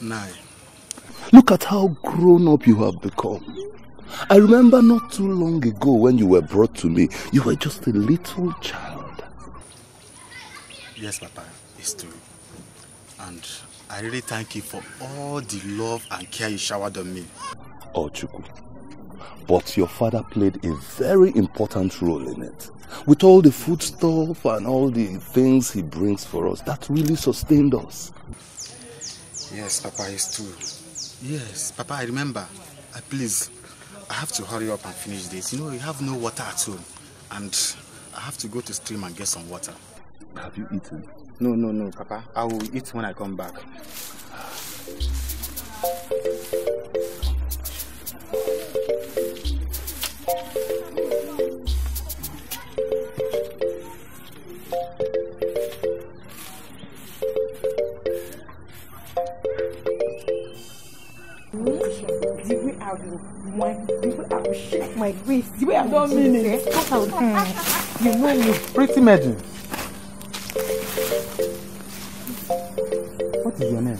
Nine. Look at how grown up you have become. I remember not too long ago when you were brought to me, you were just a little child. Yes, Papa, it's true. And I really thank you for all the love and care you showered on me. Oh, Chuku. But your father played a very important role in it. With all the food stuff and all the things he brings for us, that really sustained us. Yes, Papa, it's true. Yes, Papa, I remember. Please, I have to hurry up and finish this. You know, we have no water at home. And I have to go to stream and get some water. Have you eaten? No, Papa. I will eat when I come back. I will shake my waist. The way I don't mean it. You know me. Pretty maiden. What is your name?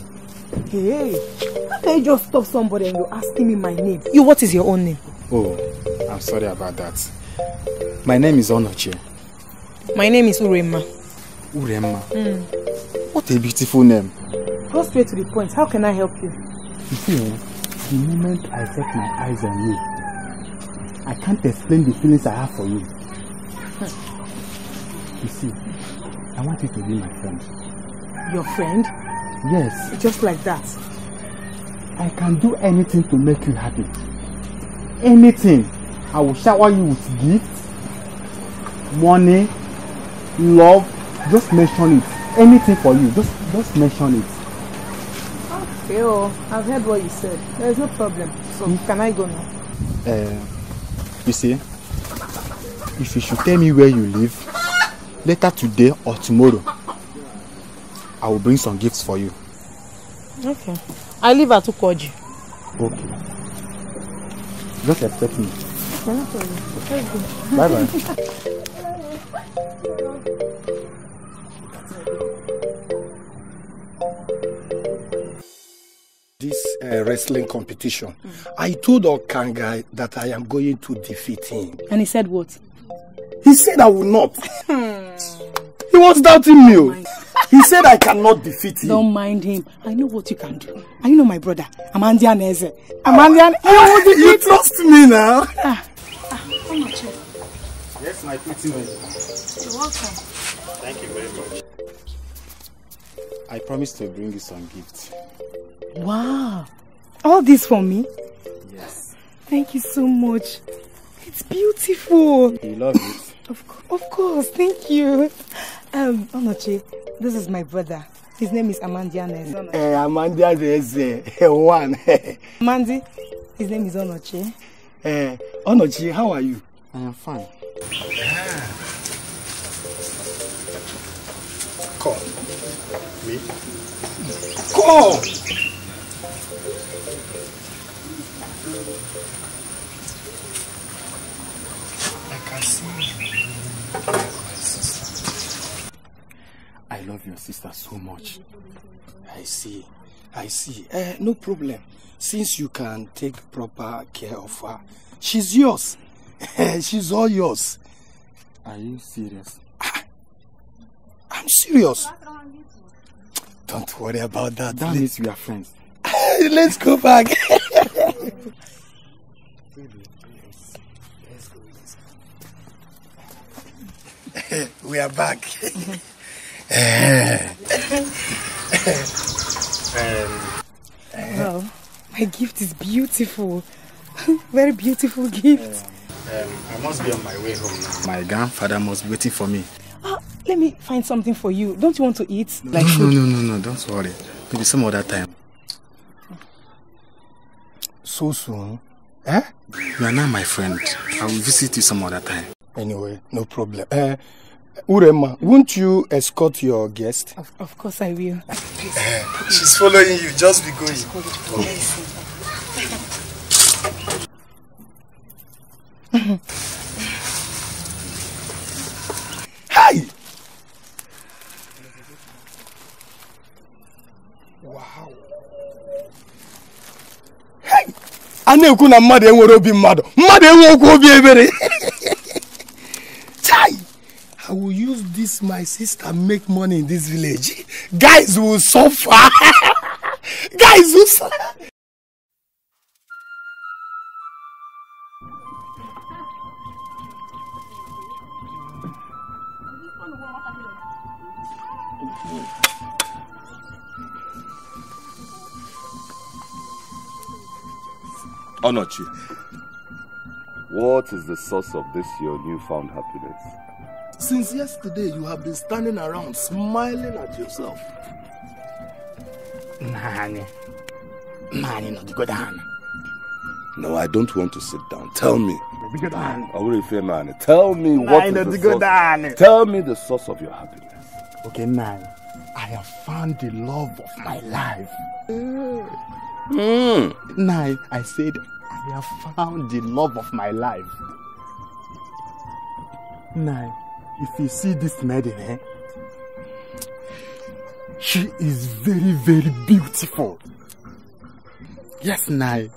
Hey, how can you just stop somebody and you're asking me my name? You, what is your own name? Oh, I'm sorry about that. My name is Onoche. My name is Urema. Urema? What a beautiful name. Go straight to the point. How can I help you? You see, the moment I set my eyes on you, I can't explain the feelings I have for you. You see, I want you to be my friend. Your friend? Yes. Just like that? I can do anything to make you happy. Anything. I will shower you with gifts, money, love. Just mention it. Anything for you. Just mention it. Okay, oh, I've heard what you said. There's no problem. So, can I go now? You see, if you should tell me where you live, later today or tomorrow, I will bring some gifts for you. Okay. I live at Ukoji. Okay. Just expect me. Okay, no problem. Let's go. Bye-bye. This wrestling competition. I told Okanga that I am going to defeat him. And he said what? He said I will not. He was doubting me. He said I cannot defeat him. Don't mind him. I know what you can do. And you know my brother, Amandian Eze. You trust me now? How much? Yes, my pretty lady. You're welcome. Thank you very much. I promised to bring you some gifts. Wow. All this for me? Yes. Thank you so much. It's beautiful. You love it? Of course. Thank you. Onoche, this is my brother. His name is Amandian. Amandian is one. Amandi, his name is Onoche. Onoche, how are you? I am fine. Come. Me? Come! I can see my sister. I love your sister so much. I see. No problem. Since you can take proper care of her, she's yours. She's all yours. Are you serious? I'm serious. Don't worry about that. That means we are friends. Let's go back. We are back. Wow, my gift is beautiful. Very beautiful gift. I must be on my way home now. My grandfather must be waiting for me. Let me find something for you. Don't you want to eat? No, don't worry. Maybe some other time. So soon? You are now my friend. I will visit you some other time. Anyway, no problem. Urema, won't you escort your guest? Of course I will. She's following you. Just be going. Hi! na-ekwu na mmadụ enwere obi mmadụ enwe okwu obi ebere. Chai! I will use this my sister make money in this village. Guys will suffer. Guys will suffer. Onochi, what is the source of this your newfound happiness? Since yesterday, you have been standing around smiling at yourself. Nani, not good hand. No, I don't want to sit down. Tell me. Good hand. Tell me what is the source. Tell me the source of your happiness. Okay, Nani, I have found the love of my life. Nai, I said I have found the love of my life. Nai, if you see this maiden, she is very, very beautiful. Yes, Nai.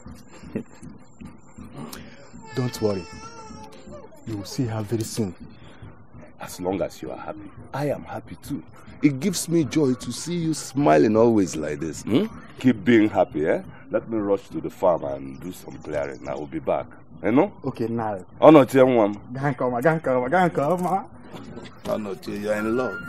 Don't worry. You will see her very soon. As long as you are happy, I am happy too. It gives me joy to see you smiling always like this. Keep being happy, eh? Let me rush to the farm and do some clearing. I will be back. You know? Okay, now. Oh no, tell me. Gankoma. Oh no, you're in love.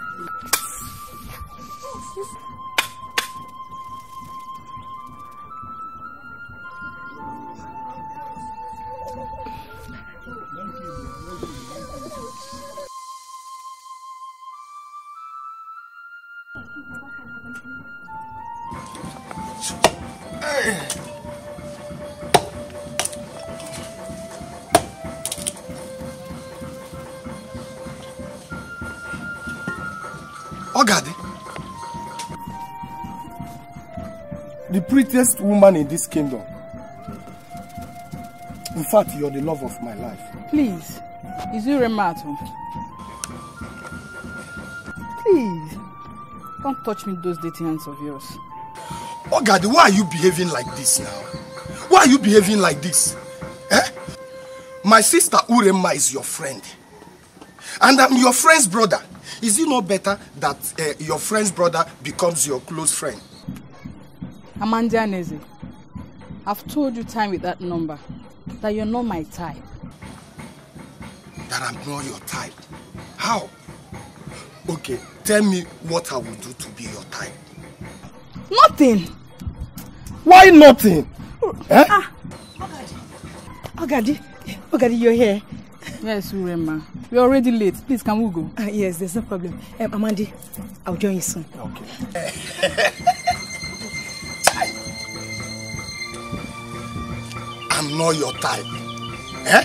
Ogadi, the prettiest woman in this kingdom. In fact, you're the love of my life. Please, is you Remato? Please, don't touch me with those dirty hands of yours. Ogadi, why are you behaving like this now? Why are you behaving like this? Eh? My sister Urema is your friend. And I'm your friend's brother. Is it not better that your friend's brother becomes your close friend? Amandianeze, I've told you time with that number that you're not my type. That I'm not your type? How? Okay, tell me what I will do to be your type. Nothing. Why nothing? Eh? Ogadi, you're here. Yes, Urema. We're already late. Please, can we go? Yes, there's no problem. Amandi, I'll join you soon. Okay. I'm not your type. Eh?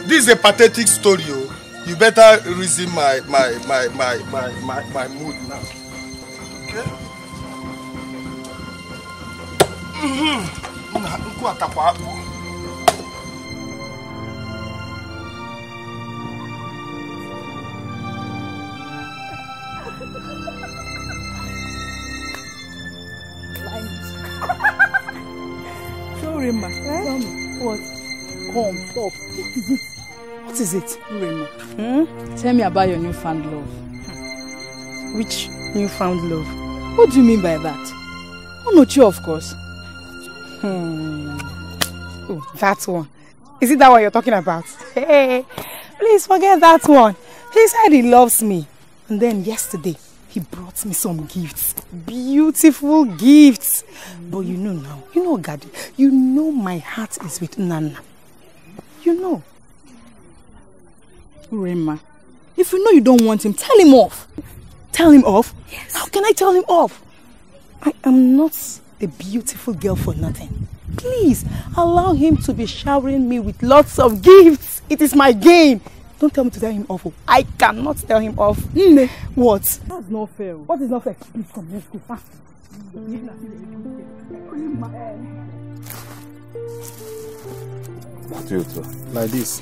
This is a pathetic story. You better resume my mood now. Okay? Rema, tell me. What? Come, stop. What is it? Rema, tell me about your newfound love. Which newfound love? What do you mean by that? Onochi, of course. Oh, that one. Is it that one you're talking about? Hey, please forget that one. He said he loves me. And then yesterday, he brought me some gifts. Beautiful gifts. But you know now, Gadi, you know my heart is with Nana. You know. Rema, if you know you don't want him, tell him off. Tell him off? Yes. How can I tell him off? I am not a beautiful girl for nothing. Please, allow him to be showering me with lots of gifts. It is my game. Don't tell me to tell him off. I cannot tell him off. What? That's not fair. What is not fair? Please come, let's go fast. Like this.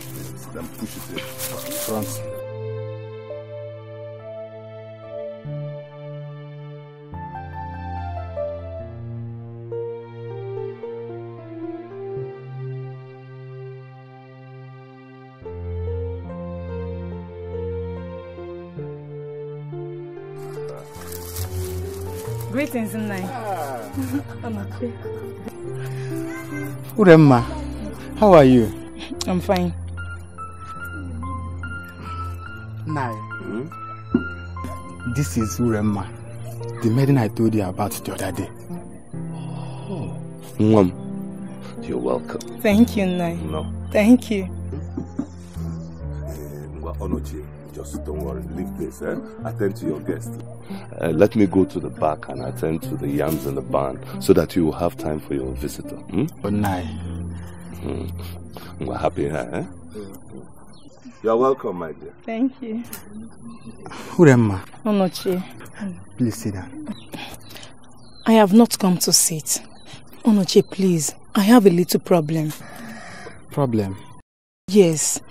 Then push it in. Front. Greetings, Nai. Uremma, how are you? I'm fine. Nai. This is Uremma, the maiden I told you about the other day. Mom, you're welcome. Thank you, Nai. No. Thank you. Onochi, just don't worry, leave this, attend to your guests. Let me go to the back and attend to the yams in the barn so that you will have time for your visitor. But Nai. We're happy, eh? You're welcome, my dear. Thank you. Uremma. Onochi. Please sit down. I have not come to sit. Onochi, please. I have a little problem. Problem? Yes.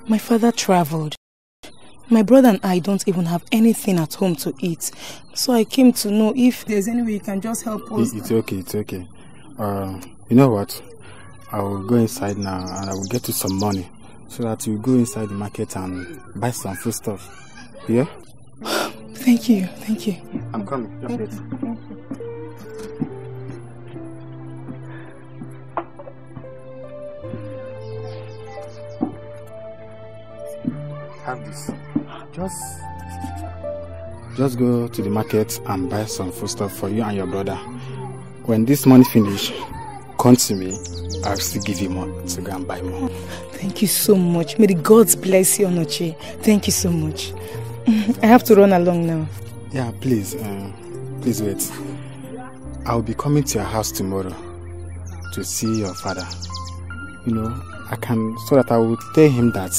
My father traveled. My brother and I don't even have anything at home to eat. So I came to know if there's any way you can just help us. It's okay, it's okay. You know what? I will go inside now and I will get you some money so that you go inside the market and buy some food stuff. Yeah? Thank you, thank you. I'm coming. Just wait. Have this. Just go to the market and buy some food stuff for you and your brother. When this money finish, come to me. I'll still give you more to go and buy more. Thank you so much. May the gods bless you, Onochi. Thank you so much. I have to run along now. Yeah, please. Please wait. I'll be coming to your house tomorrow to see your father. You know, so that I will tell him that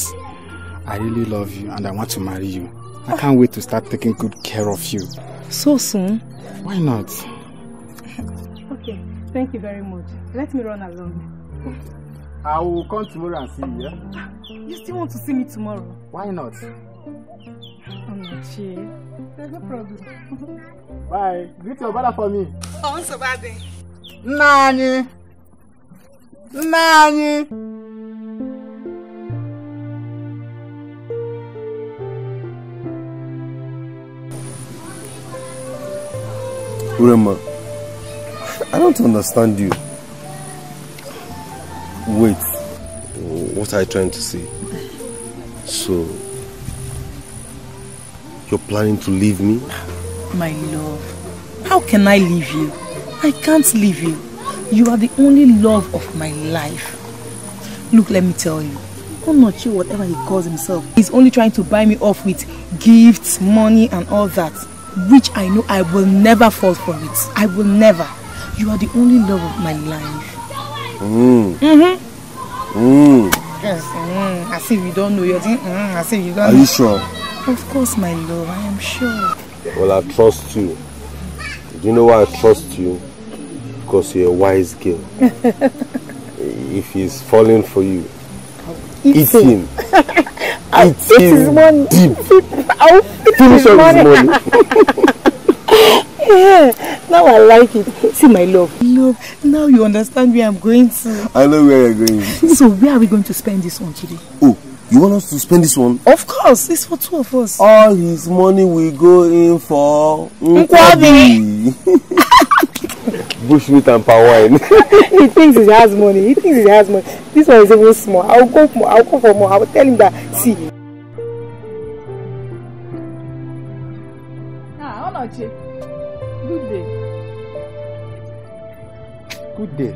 I really love you and I want to marry you. I can't wait to start taking good care of you. So soon? Why not? Okay, thank you very much. Let me run along. I will come tomorrow and see you, yeah? You still want to see me tomorrow? Why not? Onochi, there's no problem. Bye. Greet your brother for me. Oh, so bad then. Nani! Nani! Uremma, I don't understand you. Wait, what are you trying to say? So, you're planning to leave me? My love, how can I leave you? I can't leave you. You are the only love of my life. Look, let me tell you. Onochi, whatever he calls himself, he's only trying to buy me off with gifts, money and all that. Which I know I will never fall for it. I will never. You are the only love of my life. Yes, as if you don't know. You're thinking, as if you don't know. Are you sure? Of course, my love. I am sure. Well, I trust you. Do you know why I trust you? Because you're a wise girl. If he's falling for you, eat him. Eat his money. Deep. I'll finish his money. Yeah, now I like it. See, my love. Love, now you understand where I'm going to. I know where you're going. So where are we going to spend this one today? Oh, you want us to spend this one? Of course, it's for two of us. All his money will go in for Nkwabi. Bushmeat and palm wine. He thinks he has money. This one is even small. I'll go for more. I will tell him that. See. Onochi. Good day. Good day.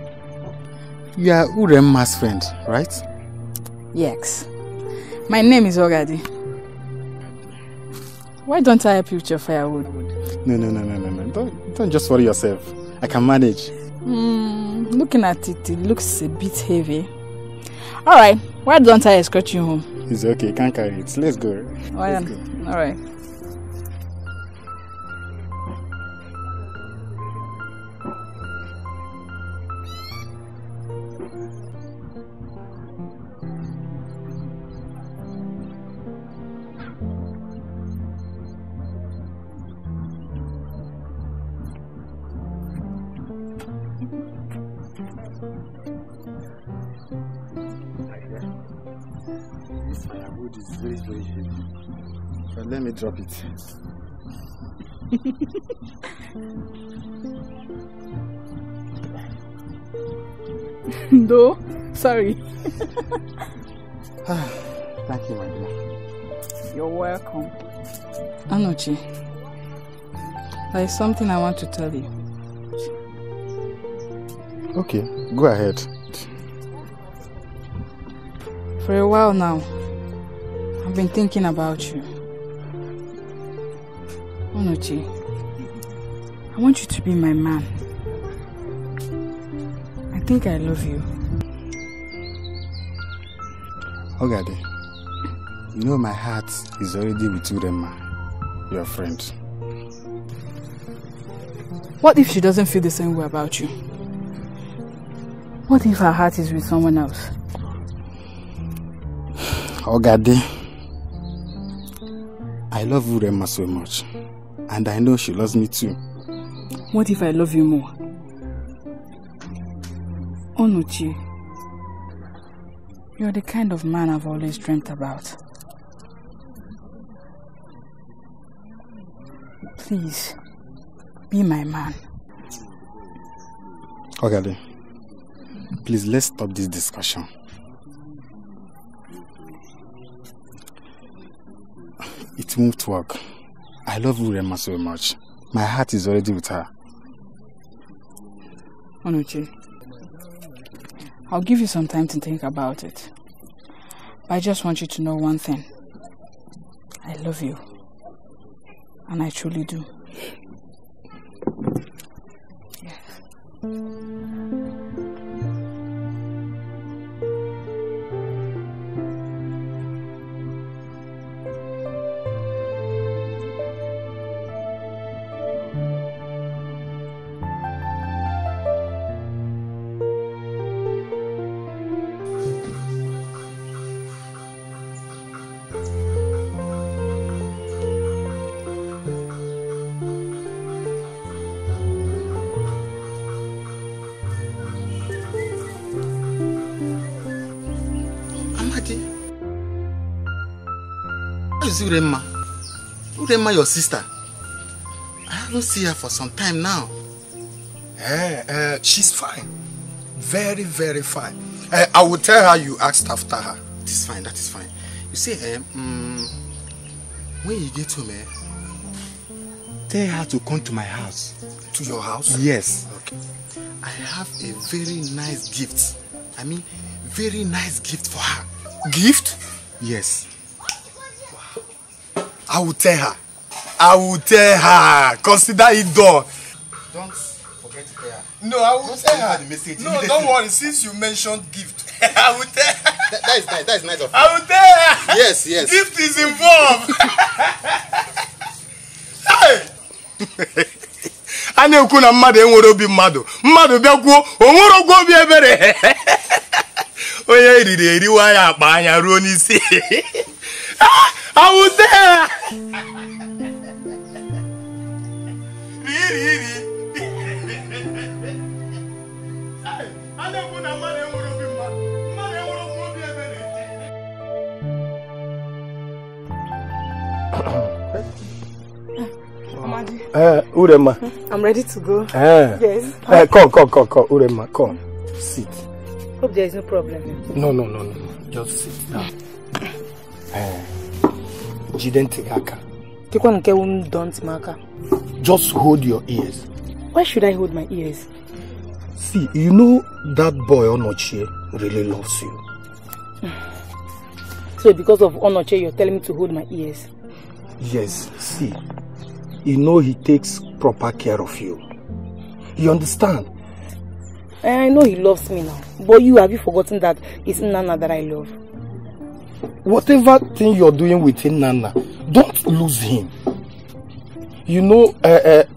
You are Uremma's friend, right? Yes. My name is Ogadi. Why don't I help you with your firewood? No. Don't just worry yourself. I can manage. Looking at it, it looks a bit heavy. Alright, why don't I escort you home? It's okay, you can't carry it. Let's go. Let's go. Alright. This firewood is very, very heavy. But let me drop it. No, sorry. Thank you, my dear. You're welcome. Anochi, there is something I want to tell you. Okay, go ahead. For a while now, I've been thinking about you. Anochi, I want you to be my man. I think I love you. Ogade, you know my heart is already with Urema, your friend. What if she doesn't feel the same way about you? What if her heart is with someone else? Ogade, I love Urema so much, and I know she loves me too. What if I love you more? Onuchi, you're the kind of man I've always dreamt about. Please, be my man. Ogade, please let's stop this discussion. It won't work. I love Urema so much. My heart is already with her. Onuchi, I'll give you some time to think about it. But I just want you to know one thing. I love you. And I truly do. Yes. Urema? Urema, your sister? I haven't seen her for some time now. She's fine. Very, very fine. I will tell her you asked after her. That is fine, that is fine. You see, when you get home, tell her to come to my house. To your house? Yes. Okay. I have a very nice gift. I mean, very nice gift for her. Gift? Yes. I will tell her. I will tell her. Consider it done. Don't forget to tell her. No, I will tell her the message. No, don't worry. Since you mentioned gift, I will tell her. That is nice. That is nice of you. I will tell her. Yes, yes. Gift is involved. Hey. Ane ukuna mmadu enwere obi mmadu. Mmadu bịa kwuo onwere ogwo obi ebere. Onye eriri eriwa ya akpa anya ruo n'isi. I was there. Urema. I'm ready to go. Yes. Come, Urema, come. Sit. Hope there is no problem. No. Just sit down. Just hold your ears. Why should I hold my ears? See, you know that boy Onochie really loves you. So because of Onochie, you're telling me to hold my ears? Yes, see, you know he takes proper care of you. You understand? I know he loves me now. But have you forgotten that it's Nana that I love? Whatever thing you're doing with Nana, don't lose him. You know,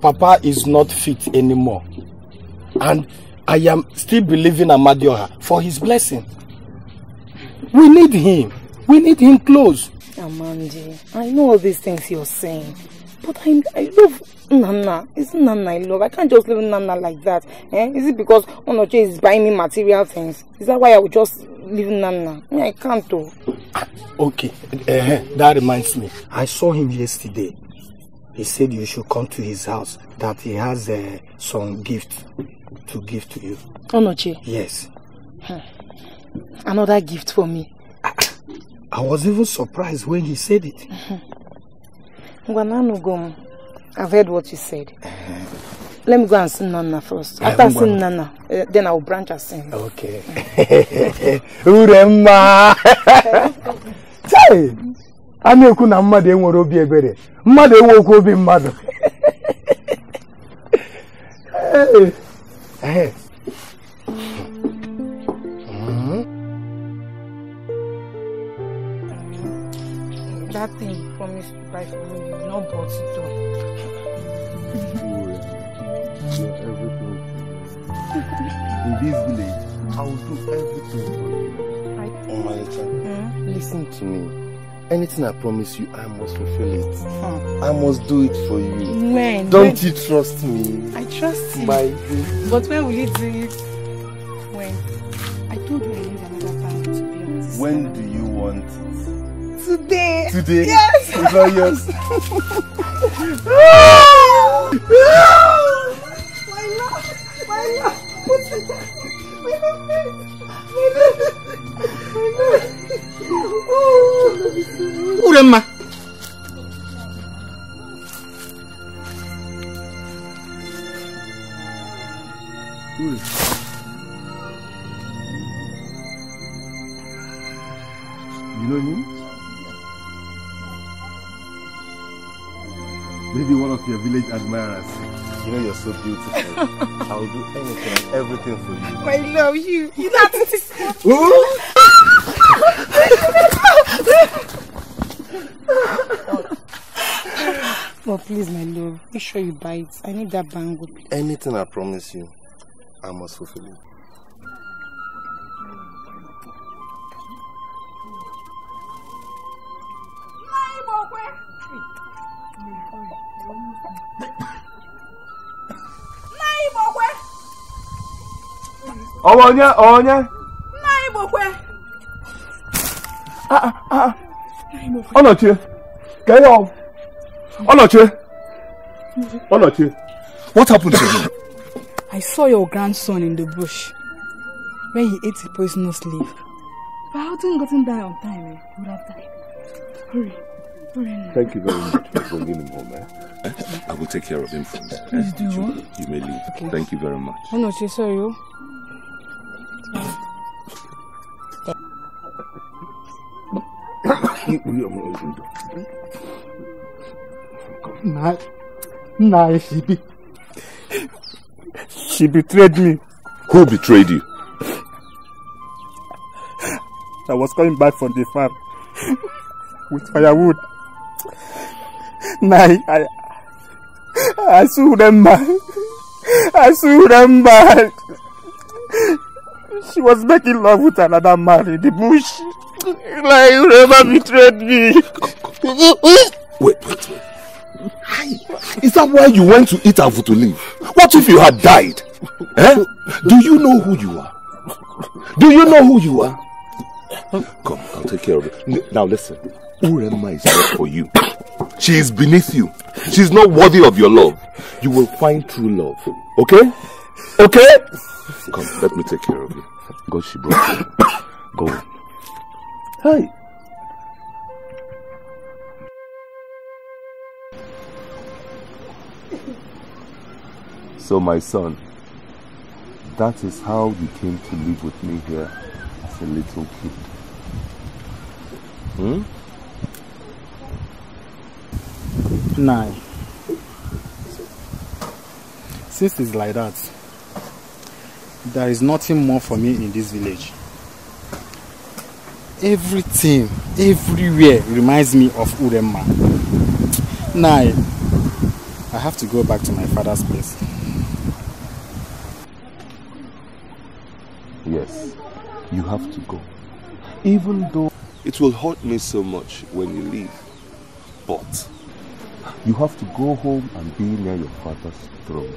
Papa is not fit anymore. And I am still believing Amadioha for his blessing. We need him. We need him close. Amandi, I know all these things you're saying. But I love Nana. It's Nana I love. I can't just leave Nana like that. Is it because Onoche is buying me material things? Is that why I would just leave Nana? I can't though. Okay, that reminds me. I saw him yesterday. He said you should come to his house, that he has some gift to give to you. Onoche? Yes. Another gift for me. I was even surprised when he said it. I've heard what you said. Let me go and see Nana first. After seeing Nana, then I'll branch and sing. Okay. Uremma! Hey! I'm kuna mmadụ enwere obi ebere. Mmadụ enwekwa obi mmadụ. Hey. That thing you promised to buy for me, you've not bought it though. Everything. In this village, I will do everything for you. Omalicha, listen to me. Anything I promise you, I must fulfill it. I must do it for you. When? Don't you trust me? I trust you. My baby. But when will you do it? When? I told you I need another time to be honest. When do you want it? Today. Today? Yes. It's all yours. Why not? Why not? What's it? Uremma! You know him? Maybe one of your village admirers. You know you're so beautiful. I'll do anything and everything for you. I love you. You know this. Oh, please, my love. Make sure you buy it. I need that bangle. Anything I promise you, I must fulfill it. Onya. Onoche. Onoche. What happened to him? I saw your grandson in the bush when he ate a poisonous leaf. If I hadn't gotten that on time, he would have died. Hurry. Thank you very much for bringing him home. I will take care of him from there. Please do. You may leave. Okay. Thank you very much. Oh no, sorry. Nah, she betrayed me. Who betrayed you? I was coming back from the farm with firewood. Nah, I sued them back. She was making love with another man in the bush. Like, you never betrayed me. Wait. Is that why you went to eat avu to leave? What if you had died? Do you know who you are? Come, I'll take care of it. Now listen, Uremma is not for you. She is beneath you. She is not worthy of your love. You will find true love. Okay? Come, let me take care of you. God, she brought you. Go on. Hi. So my son, that is how you came to live with me here as a little kid. Nah. Since it's like that, there is nothing more for me in this village. Everything, everywhere reminds me of Uremma. Nah, I have to go back to my father's place. Yes, you have to go. Even though it will hurt me so much when you leave. But you have to go home and be near your father's throne.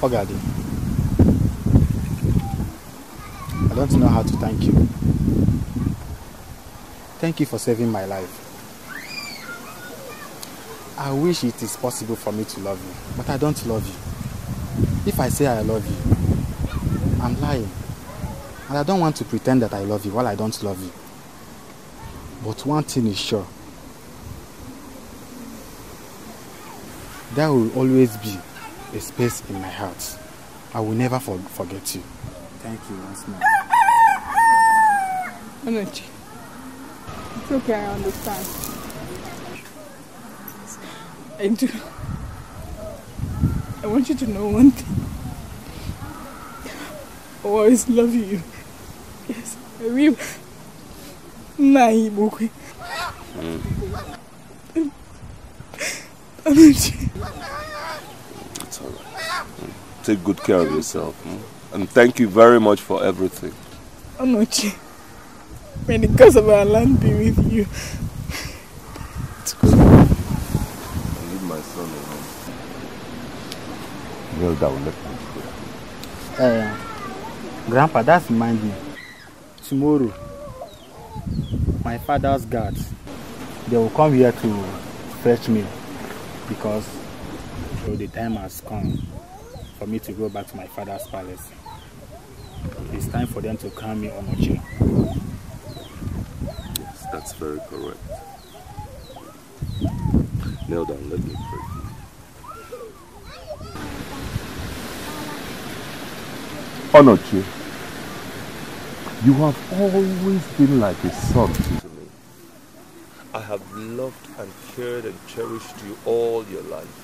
Ogadi, I don't know how to thank you. Thank you for saving my life. I wish it is possible for me to love you, but I don't love you. If I say I love you, I'm lying. And I don't want to pretend that I love you while I don't love you. But one thing is sure. There will always be a space in my heart. I will never forget you. Thank you once more. Onochi, it's okay, I understand. I do. I want you to know one thing. I always love you. Yes, I will. It's all right. Take good care of yourself. And thank you very much for everything. Onochi, may the gods of our land be with you. Leave my son alone. Well, that will let me go. Grandpa, that's remind me. Tomorrow, my father's guards, they will come here to fetch me because the time has come for me to go back to my father's palace. It's time for them to crown me Onochi. Yes, that's very correct. Kneel down, let me pray. Onochi, you have always been like a son to me. I have loved and cared and cherished you all your life.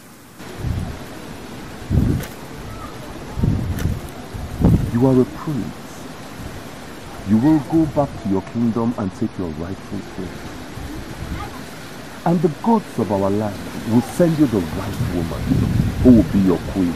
You are a prince. You will go back to your kingdom and take your rightful place. And the gods of our land will send you the right woman who will be your queen.